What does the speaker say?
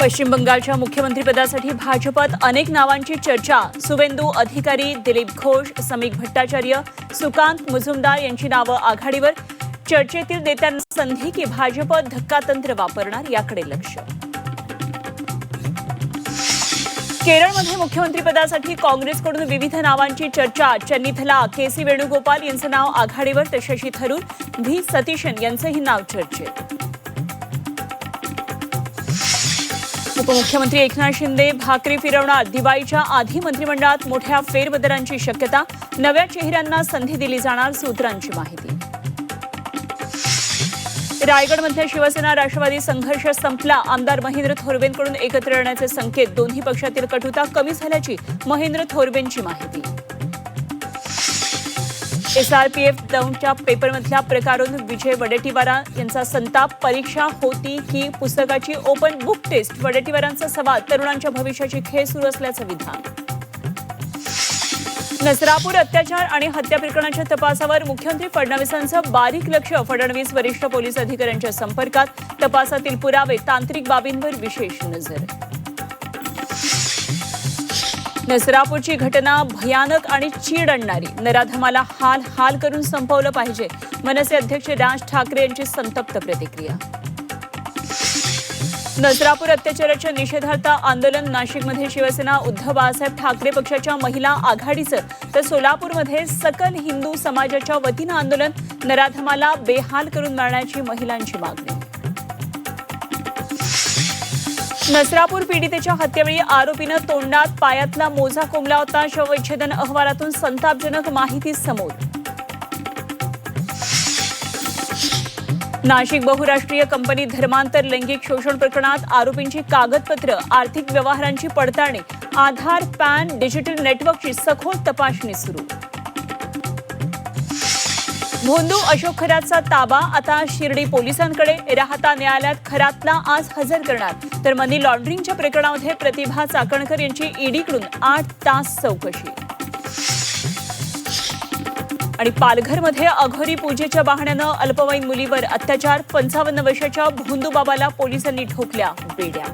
पश्चिम बंगालच्या मुख्यमंत्रीपदासाठी भाजपात अनेक नावांची चर्चा। सुवेंदू अधिकारी, दिलीप घोष, समीक भट्टाचार्य, सुकांत मुजुमदार यांची नावं आघाडीवर। चर्चेतील नेत्यांना संधी की भाजप धक्कातंत्र वापरणार याकडे लक्ष। केरळमध्ये मुख्यमंत्रीपदासाठी काँग्रेसकडून विविध नावांची चर्चा। चन्नीथला केसी वेणुगोपाल यांचं नाव आघाडीवर तर शशी थरूर, व्ही सतीशन यांचंही नाव चर्चेत। उपमुख्यमंत्री एकनाथ शिंदे भाकरी फिरवणार। दिवाळीच्या आधी मंत्रिमंडळात मोठ्या फेरबदलांची शक्यता। नव्या चेहऱ्यांना संधी दिली जाणार, सूत्रांची माहिती। रायगडमध्ये शिवसेना राष्ट्रवादी संघर्ष संपला। आमदार महेंद्र थोरवेंकडून एकत्र येण्याचे संकेत। दोन्ही पक्षातील कटुता कमी झाल्याची महेंद्र थोरवेंची माहिती। SRPF दौंडच्या पेपरमधल्या प्रकारून विजय वडेट्टीवार यांचा संताप। परीक्षा होती की पुस्तकाची ओपन बुक टेस्ट? वडेट्टीवारांचा सवाल। तरुणांच्या भविष्याची खेळ सुरू असल्याचं विधान। नसरापूर अत्याचार आणि हत्या प्रकरणाच्या तपासावर मुख्यमंत्री फडणवीसांचं बारीक लक्ष। फडणवीस वरिष्ठ पोलीस अधिकाऱ्यांच्या संपर्कात। तपासातील पुरावे, तांत्रिक बाबींवर विशेष नजर। नसरापूरची घटना भयानक आणि चीड आणणारी। नराधमाला हाल हाल करून संपवलं पाहिजे। मनसे अध्यक्ष राज ठाकरे यांची संतप्त प्रतिक्रिया। नसरापूर अत्याचाराच्या निषेधार्थ आंदोलन। नाशिकमध्ये शिवसेना उद्धव बाळासाहेब ठाकरे पक्षाच्या महिला आघाडीचं तर सोलापूरमध्ये सकल हिंदू समाजाच्या वतीनं आंदोलन। नराधमाला बेहाल करून मारण्याची महिलांची मागणी। नसरापूर पीडितेच्या हत्येवेळी आरोपीनं तोंडात पायातला मोजा कोंबला होता। शवविच्छेदन अहवालातून संतापजनक माहिती समोर। नाशिक बहुराष्ट्रीय कंपनी धर्मांतर लैंगिक शोषण प्रकरणात आरोपींची कागदपत्र, आर्थिक व्यवहारांची पडताळणी। आधार, पॅन, डिजिटल नेटवर्कची सखोल तपासणी सुरू। भोंदू अशोक खरातचा ताबा आता शिर्डी पोलिसांकडे। राहता न्यायालयात खरातला आज हजर करणार। तर मनी लॉन्ड्रिंगच्या प्रकरणामध्ये प्रतिभा चाकणकर यांची ईडीकडून 8 तास चौकशी। आणि पालघरमध्ये अघोरी पूजेच्या बहाण्यानं अल्पवयीन मुलीवर अत्याचार। 55 वर्षाच्या भोंदू बाबाला पोलिसांनी ठोकल्या बेड्या।